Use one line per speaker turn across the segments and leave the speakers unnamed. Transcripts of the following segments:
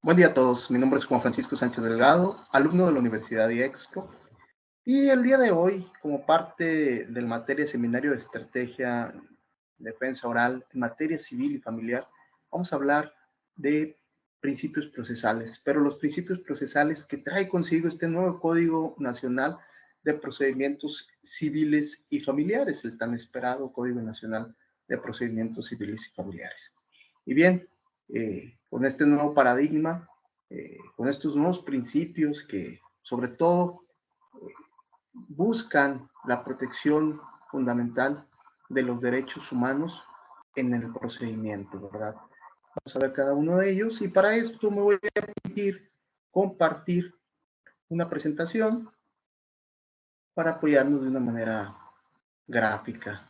Buen día a todos, mi nombre es Juan Francisco Sánchez Delgado, alumno de la Universidad de Expo, y el día de hoy, como parte del materia Seminario de Estrategia de Defensa Oral en materia civil y familiar, vamos a hablar de principios procesales, pero los principios procesales que trae consigo este nuevo Código Nacional de Procedimientos Civiles y Familiares, el tan esperado Código Nacional de Procedimientos Civiles y Familiares. Y bien, con este nuevo paradigma, con estos nuevos principios que sobre todo buscan la protección fundamental de los derechos humanos en el procedimiento, ¿verdad? Vamos a ver cada uno de ellos y para esto me voy a permitir compartir una presentación para apoyarnos de una manera gráfica.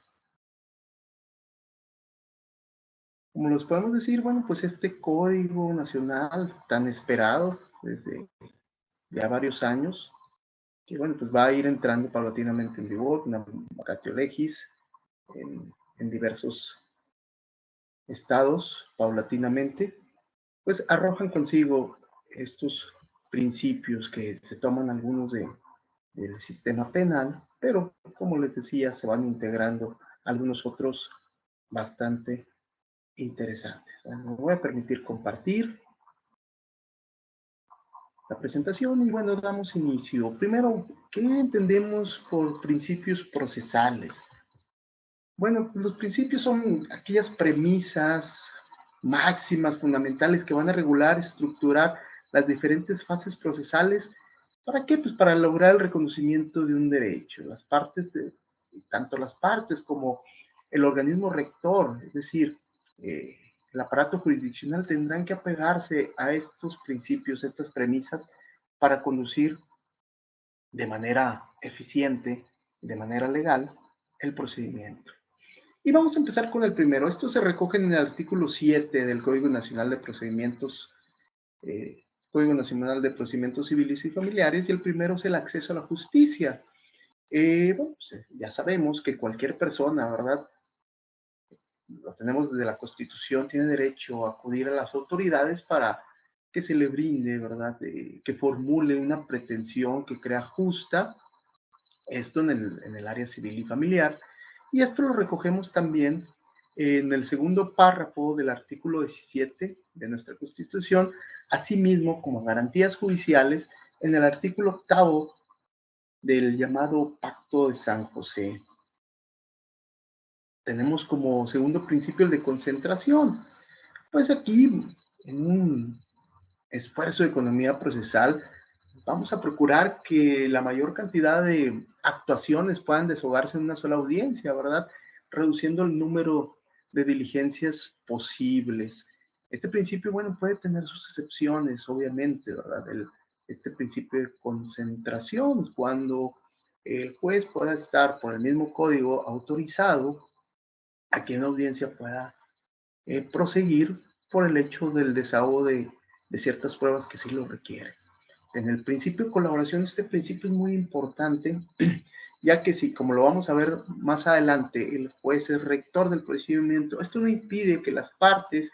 Como los podemos decir, bueno, pues este código nacional tan esperado desde ya varios años, que bueno, pues va a ir entrando paulatinamente en vigor, una vacatio legis en diversos estados, paulatinamente, pues arrojan consigo estos principios que se toman algunos del sistema penal, pero como les decía, se van integrando algunos otros bastante interesantes. Me voy a permitir compartir la presentación y bueno, damos inicio. Primero, ¿qué entendemos por principios procesales? Bueno, los principios son aquellas premisas máximas, fundamentales que van a regular, estructurar las diferentes fases procesales. ¿Para qué? Pues para lograr el reconocimiento de un derecho. Las partes, tanto las partes como el organismo rector, es decir, el aparato jurisdiccional tendrán que apegarse a estos principios, estas premisas, para conducir de manera eficiente, de manera legal, el procedimiento. Y vamos a empezar con el primero. Esto se recoge en el artículo 7 del Código Nacional de Procedimientos, Código Nacional de Procedimientos Civiles y Familiares, y el primero es el acceso a la justicia. Bueno, pues, ya sabemos que cualquier persona, ¿verdad? Lo tenemos desde la Constitución, tiene derecho a acudir a las autoridades para que se le brinde, ¿verdad? Que formule una pretensión que crea justa, esto en el área civil y familiar, y esto lo recogemos también en el segundo párrafo del artículo 17 de nuestra Constitución, asimismo como garantías judiciales en el artículo octavo del llamado Pacto de San José. Tenemos como segundo principio el de concentración. Pues aquí, en un esfuerzo de economía procesal, vamos a procurar que la mayor cantidad de actuaciones puedan desahogarse en una sola audiencia, ¿verdad? Reduciendo el número de diligencias posibles. Este principio, bueno, puede tener sus excepciones, obviamente, ¿verdad? Este principio de concentración, cuando el juez pueda estar por el mismo código autorizado a que una audiencia pueda proseguir por el hecho del desahogo de ciertas pruebas que sí lo requieren. En el principio de colaboración, este principio es muy importante, ya que si, como lo vamos a ver más adelante, el juez es rector del procedimiento, esto no impide que las partes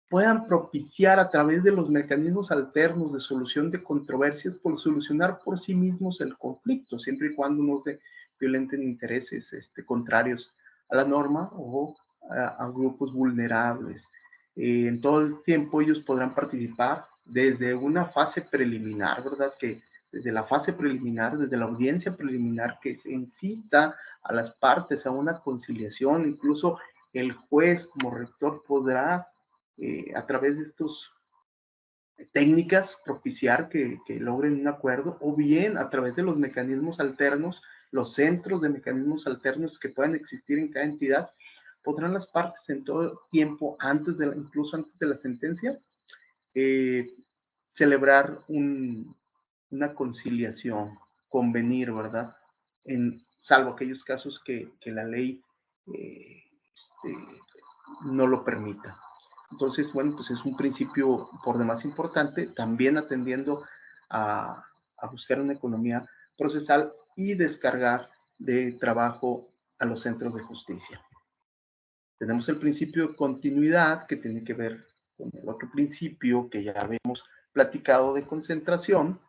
puedan propiciar a través de los mecanismos alternos de solución de controversias por solucionar por sí mismos el conflicto, siempre y cuando no se violenten intereses contrarios a la norma o a grupos vulnerables. En todo el tiempo ellos podrán participar desde una fase preliminar, ¿verdad? Que desde la fase preliminar, desde la audiencia preliminar que se incita a las partes a una conciliación, incluso el juez como rector podrá a través de estos técnicas propiciar que logren un acuerdo o bien a través de los mecanismos alternos, los centros de mecanismos alternos que puedan existir en cada entidad, podrán las partes en todo tiempo, incluso antes de la sentencia, eh, celebrar una conciliación, convenir, ¿verdad? Salvo aquellos casos que la ley eh, no lo permita. Entonces, bueno, pues es un principio por demás importante, también atendiendo a buscar una economía procesal y descargar de trabajo a los centros de justicia. Tenemos el principio de continuidad que tiene que ver con el otro principio que ya habíamos platicado de concentración,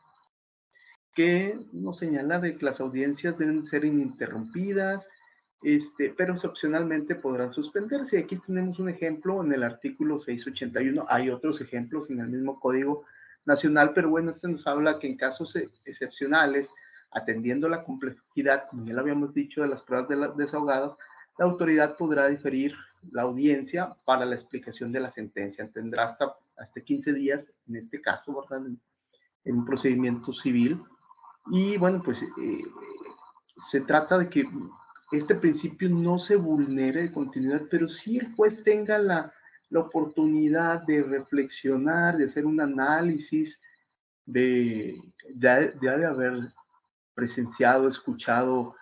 que nos señala de que las audiencias deben ser ininterrumpidas, pero opcionalmente podrán suspenderse. Aquí tenemos un ejemplo en el artículo 681, hay otros ejemplos en el mismo Código Nacional, pero bueno, nos habla que en casos excepcionales, atendiendo la complejidad, como ya lo habíamos dicho, de las pruebas desahogadas, la autoridad podrá diferir la audiencia para la explicación de la sentencia. Tendrá hasta 15 días, en este caso, ¿verdad? En un procedimiento civil. Y bueno, pues se trata de que este principio no se vulnere de continuidad, pero sí el juez tenga la oportunidad de reflexionar, de hacer un análisis, de haber presenciado, escuchado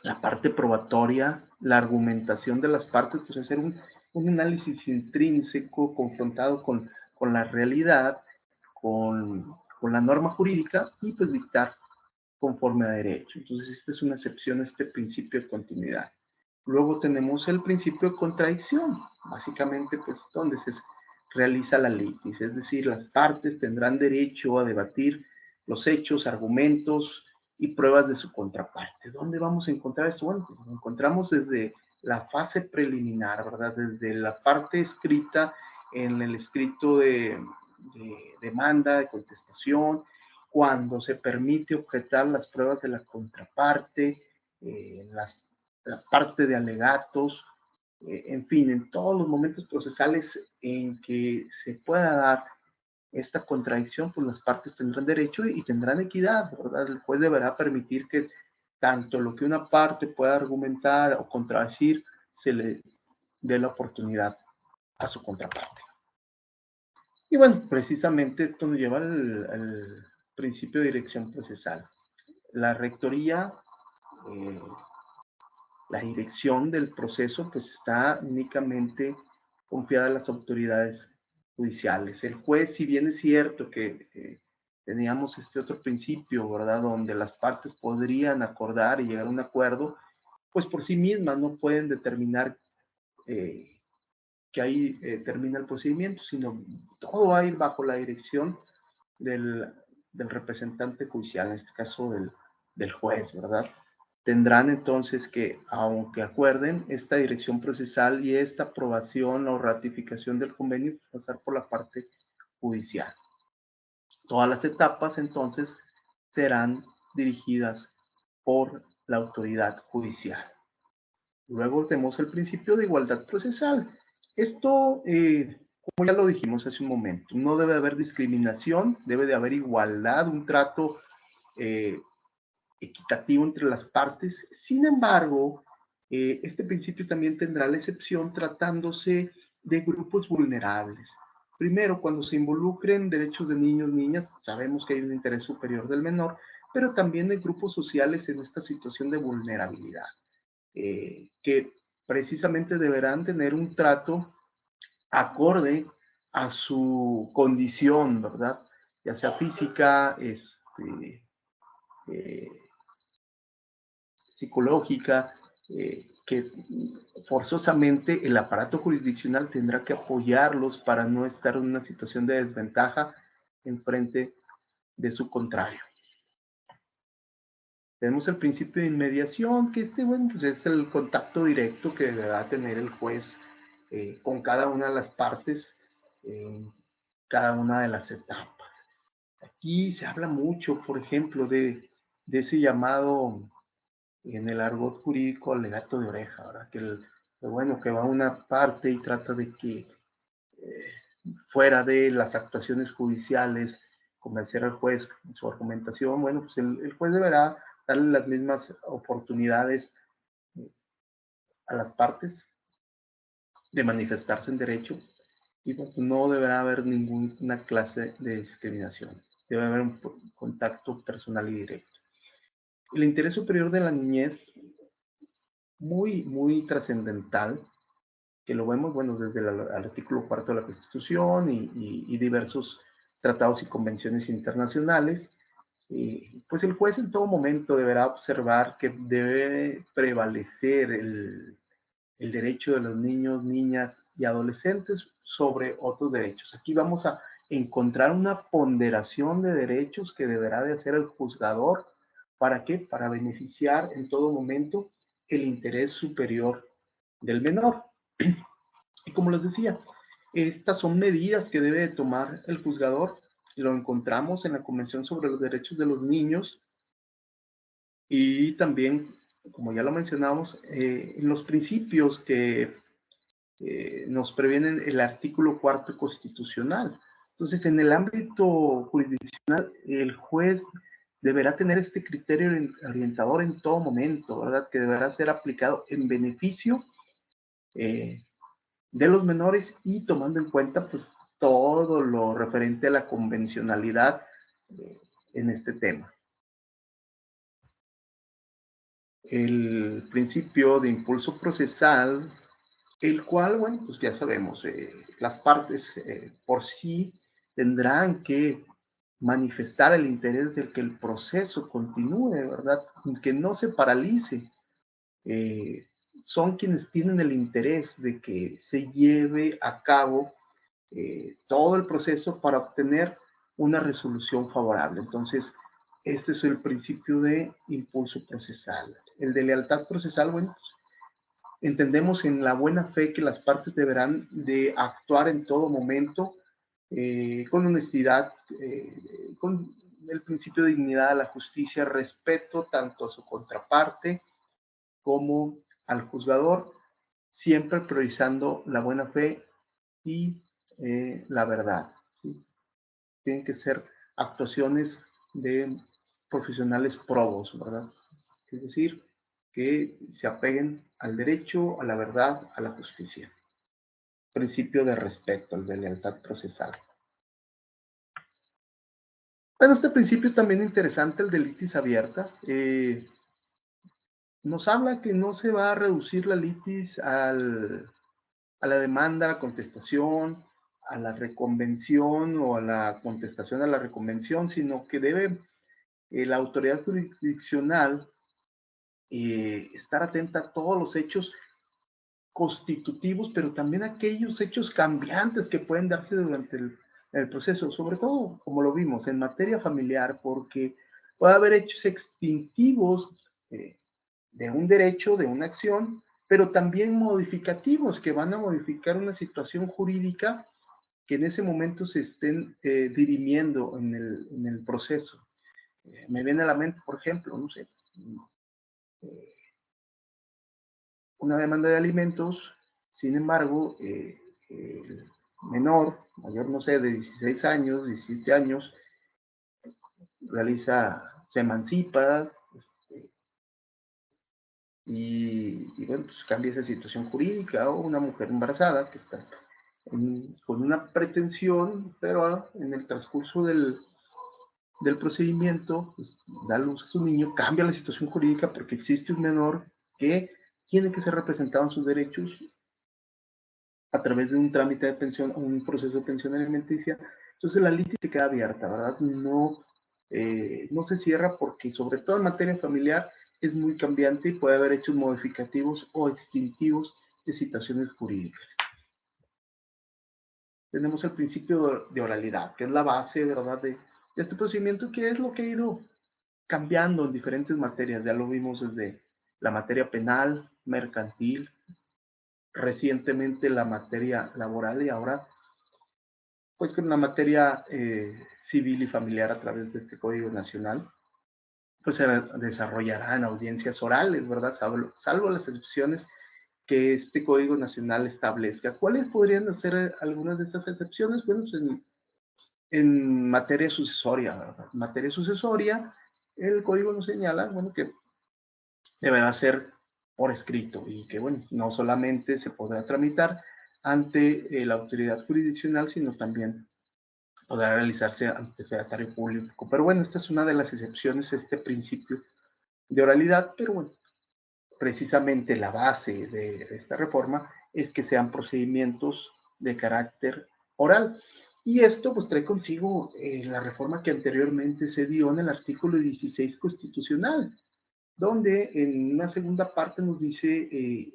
la parte probatoria, la argumentación de las partes, pues hacer un análisis intrínseco, confrontado con la realidad, con la norma jurídica y pues dictar conforme a derecho. Entonces, esta es una excepción a este principio de continuidad. Luego tenemos el principio de contradicción, básicamente, pues, donde se realiza la litis, es decir, las partes tendrán derecho a debatir los hechos, argumentos y pruebas de su contraparte. ¿Dónde vamos a encontrar esto? Bueno, pues lo encontramos desde la fase preliminar, ¿verdad? Desde la parte escrita en el escrito de demanda, de contestación, cuando se permite objetar las pruebas de la contraparte, la parte de alegatos, en fin, en todos los momentos procesales en que se pueda dar esta contradicción, pues las partes tendrán derecho y tendrán equidad, ¿verdad? El juez deberá permitir que tanto lo que una parte pueda argumentar o contradecir se le dé la oportunidad a su contraparte. Y bueno, precisamente esto nos lleva al principio de dirección procesal. La rectoría, la dirección del proceso, pues está únicamente confiada a las autoridades judiciales. El juez, si bien es cierto que teníamos este otro principio, ¿verdad?, donde las partes podrían acordar y llegar a un acuerdo, pues por sí mismas no pueden determinar que ahí termina el procedimiento, sino todo va a ir bajo la dirección del representante judicial, en este caso del juez, ¿verdad? Tendrán entonces que, aunque acuerden, esta dirección procesal y esta aprobación o ratificación del convenio pasar por la parte judicial. Todas las etapas entonces serán dirigidas por la autoridad judicial. Luego tenemos el principio de igualdad procesal. Esto, como ya lo dijimos hace un momento, no debe haber discriminación, debe de haber igualdad, un trato equitativo entre las partes. Sin embargo, este principio también tendrá la excepción tratándose de grupos vulnerables. Primero, cuando se involucren derechos de niños, niñas, sabemos que hay un interés superior del menor, pero también de grupos sociales en esta situación de vulnerabilidad, que precisamente deberán tener un trato acorde a su condición, ¿verdad? Ya sea física, psicológica, que forzosamente el aparato jurisdiccional tendrá que apoyarlos para no estar en una situación de desventaja en frente de su contrario. Tenemos el principio de inmediación, que bueno, pues es el contacto directo que deberá tener el juez con cada una de las partes en cada una de las etapas. Aquí se habla mucho, por ejemplo, de ese llamado en el argot jurídico alegato de oreja, ¿verdad? Que va a una parte y trata de que fuera de las actuaciones judiciales convencer al juez con su argumentación. Bueno, pues el juez deberá darle las mismas oportunidades a las partes de manifestarse en derecho y pues, no deberá haber ninguna clase de discriminación. Debe haber un contacto personal y directo. El interés superior de la niñez, muy, muy trascendental, que lo vemos, bueno, desde el artículo 4 de la Constitución y diversos tratados y convenciones internacionales. Pues el juez en todo momento deberá observar que debe prevalecer el derecho de los niños, niñas y adolescentes sobre otros derechos. Aquí vamos a encontrar una ponderación de derechos que deberá de hacer el juzgador. ¿Para qué? Para beneficiar en todo momento el interés superior del menor. Y como les decía, estas son medidas que debe de tomar el juzgador. Lo encontramos en la Convención sobre los Derechos de los Niños y también, como ya lo mencionamos, en los principios que nos previenen el artículo 4 constitucional. Entonces, en el ámbito jurisdiccional, el juez deberá tener este criterio orientador en todo momento, ¿verdad? Que deberá ser aplicado en beneficio de los menores y tomando en cuenta, pues, todo lo referente a la convencionalidad en este tema. El principio de impulso procesal, el cual, bueno, pues ya sabemos, las partes por sí tendrán que manifestar el interés de que el proceso continúe, ¿verdad? Que no se paralice. Eh, Son quienes tienen el interés de que se lleve a cabo todo el proceso para obtener una resolución favorable. Entonces, este es el principio de impulso procesal. El de lealtad procesal, bueno, entendemos en la buena fe que las partes deberán de actuar en todo momento con honestidad, con el principio de dignidad a la justicia, respeto tanto a su contraparte como al juzgador, siempre priorizando la buena fe y la verdad. ¿Sí? Tienen que ser actuaciones de profesionales probos, ¿verdad? Es decir, que se apeguen al derecho, a la verdad, a la justicia. Principio de respeto, el de lealtad procesal. Bueno, este principio también interesante, el de litis abierta, nos habla que no se va a reducir la litis a la demanda, a la contestación, a la reconvención o a la contestación a la reconvención, sino que debe la autoridad jurisdiccional estar atenta a todos los hechos constitutivos, pero también aquellos hechos cambiantes que pueden darse durante el proceso, sobre todo, como lo vimos, en materia familiar, porque puede haber hechos extintivos de un derecho, de una acción, pero también modificativos que van a modificar una situación jurídica que en ese momento se estén dirimiendo en el proceso. Me viene a la mente, por ejemplo, no sé, una demanda de alimentos, sin embargo, el menor, mayor, no sé, de 16 años, 17 años, se emancipa, y bueno, pues cambia esa situación jurídica, o una mujer embarazada que está con una pretensión, pero en el transcurso del procedimiento, pues, da luz a su niño, cambia la situación jurídica porque existe un menor que tiene que ser representado en sus derechos a través de un trámite de pensión o un proceso de pensión alimenticia. Entonces la litis se queda abierta, ¿verdad? No se cierra porque, sobre todo en materia familiar, es muy cambiante y puede haber hechos modificativos o extintivos de situaciones jurídicas. Tenemos el principio de oralidad, que es la base, ¿verdad?, de este procedimiento, que es lo que ha ido cambiando en diferentes materias. Ya lo vimos desde la materia penal, mercantil, recientemente la materia laboral y ahora pues con la materia civil y familiar a través de este Código Nacional, pues se desarrollarán audiencias orales, ¿verdad? Salvo las excepciones que este Código Nacional establezca. ¿Cuáles podrían ser algunas de estas excepciones? Bueno, pues en materia sucesoria, ¿verdad? En materia sucesoria, el Código nos señala, bueno, que deberá ser por escrito y que, bueno, no solamente se podrá tramitar ante la autoridad jurisdiccional, sino también podrá realizarse ante fedatario público. Pero bueno, esta es una de las excepciones a este principio de oralidad, pero bueno, precisamente la base de esta reforma es que sean procedimientos de carácter oral. Y esto pues trae consigo la reforma que anteriormente se dio en el artículo 16 constitucional, donde en una segunda parte nos dice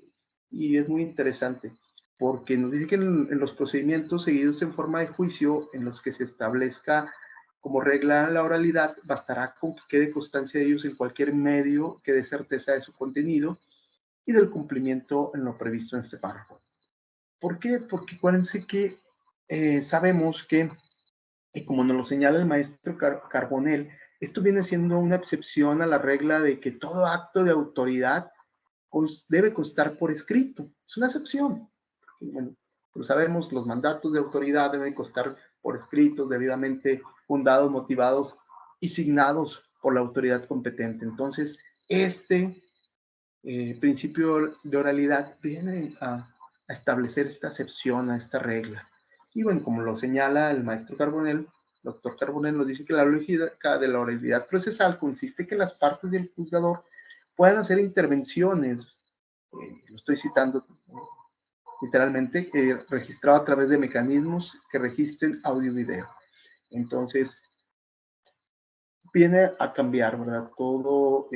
y es muy interesante, porque nos dice que en los procedimientos seguidos en forma de juicio, en los que se establezca como regla la oralidad, bastará con que quede constancia de ellos en cualquier medio que dé certeza de su contenido y del cumplimiento en lo previsto en este párrafo. ¿Por qué? Porque acuérdense que sabemos que, y como nos lo señala el maestro Carbonell, esto viene siendo una excepción a la regla de que todo acto de autoridad debe constar por escrito. Es una excepción. Bueno, pero sabemos, los mandatos de autoridad deben constar por escritos, debidamente fundados, motivados y signados por la autoridad competente. Entonces, este principio de oralidad viene a establecer esta excepción a esta regla. Y bueno, como lo señala el maestro Carbonell, doctor Carbonell nos dice que la lógica de la oralidad procesal consiste en que las partes del juzgador puedan hacer intervenciones, lo estoy citando literalmente, registrado a través de mecanismos que registren audio y video. Entonces, viene a cambiar, ¿verdad? Todo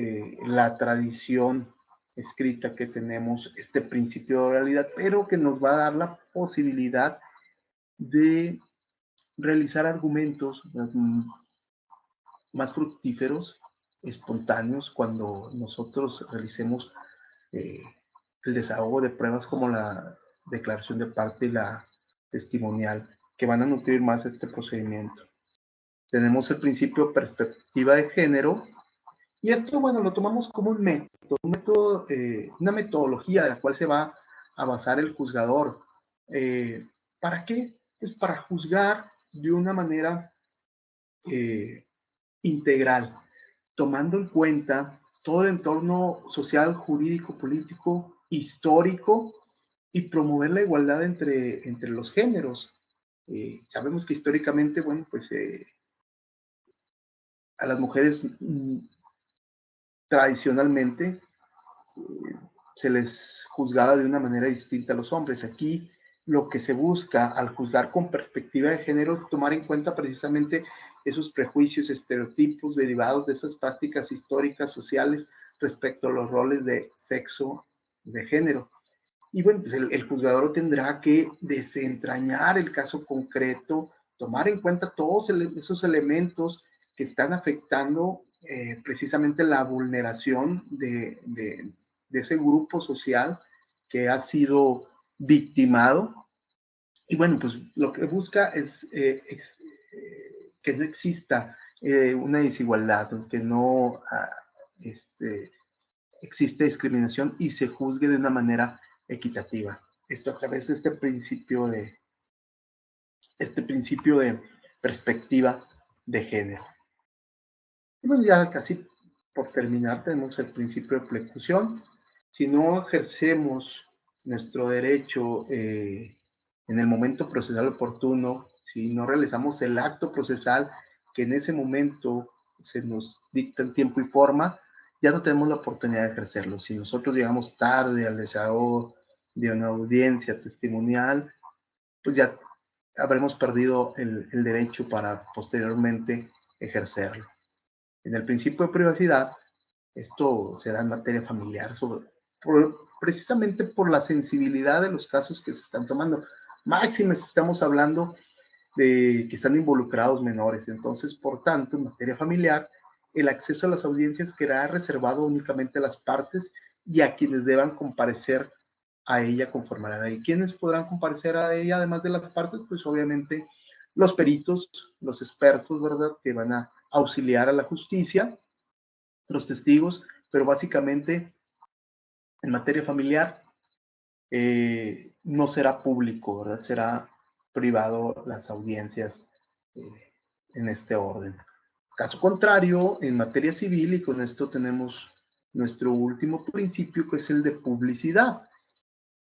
la tradición escrita que tenemos, este principio de oralidad, pero que nos va a dar la posibilidad de realizar argumentos más fructíferos, espontáneos, cuando nosotros realicemos eh, el desahogo de pruebas como la declaración de parte y la testimonial, que van a nutrir más este procedimiento. Tenemos el principio perspectiva de género, y esto, bueno, lo tomamos como un método, una metodología de la cual se va a basar el juzgador. ¿Para qué? Pues para juzgar de una manera integral, tomando en cuenta todo el entorno social, jurídico, político, histórico, y promover la igualdad entre los géneros. Sabemos que históricamente, bueno, pues a las mujeres tradicionalmente se les juzgaba de una manera distinta a los hombres. Aquí lo que se busca al juzgar con perspectiva de género es tomar en cuenta precisamente esos prejuicios, estereotipos derivados de esas prácticas históricas, sociales, respecto a los roles de sexo, de género. Y bueno, pues el juzgador tendrá que desentrañar el caso concreto, tomar en cuenta todos esos elementos que están afectando precisamente la vulneración de ese grupo social que ha sido victimado. Y bueno, pues lo que busca es que no exista una desigualdad, que no existe discriminación y se juzgue de una manera equitativa. Esto a través de este principio de perspectiva de género. Y bueno, ya casi por terminar, tenemos el principio de preclusión. Si no ejercemos nuestro derecho en el momento procesal oportuno, si no realizamos el acto procesal que en ese momento se nos dicta en tiempo y forma, ya no tenemos la oportunidad de ejercerlo. Si nosotros llegamos tarde al desahogo de una audiencia testimonial, pues ya habremos perdido el derecho para posteriormente ejercerlo. En el principio de privacidad, esto se da en materia familiar, precisamente por la sensibilidad de los casos que se están tomando. Máxime estamos hablando de que están involucrados menores. Entonces, por tanto, en materia familiar, el acceso a las audiencias quedará reservado únicamente a las partes y a quienes deban comparecer a ella conforme a la ley. ¿Quiénes podrán comparecer a ella además de las partes? Pues obviamente los peritos, los expertos, ¿verdad? Que van a auxiliar a la justicia, los testigos, pero básicamente en materia familiar no será público, ¿verdad? Será privado las audiencias en este orden. Caso contrario, en materia civil, y con esto tenemos nuestro último principio, que es el de publicidad.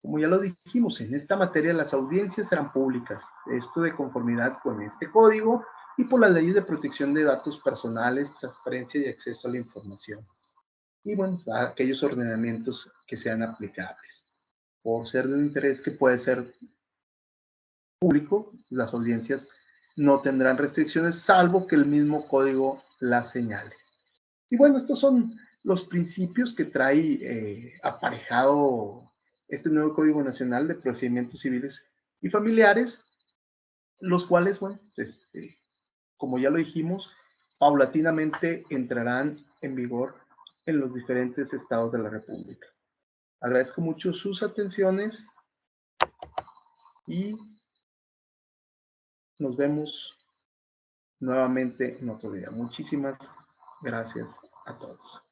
Como ya lo dijimos, en esta materia las audiencias serán públicas, esto de conformidad con este código y por las leyes de protección de datos personales, transparencia y acceso a la información. Y bueno, aquellos ordenamientos que sean aplicables. Por ser de un interés que puede ser público, las audiencias no tendrán restricciones, salvo que el mismo código las señale. Y bueno, estos son los principios que trae aparejado este nuevo Código Nacional de Procedimientos Civiles y Familiares, los cuales, bueno, como ya lo dijimos, paulatinamente entrarán en vigor en los diferentes estados de la República. Agradezco mucho sus atenciones y nos vemos nuevamente en otro video. Muchísimas gracias a todos.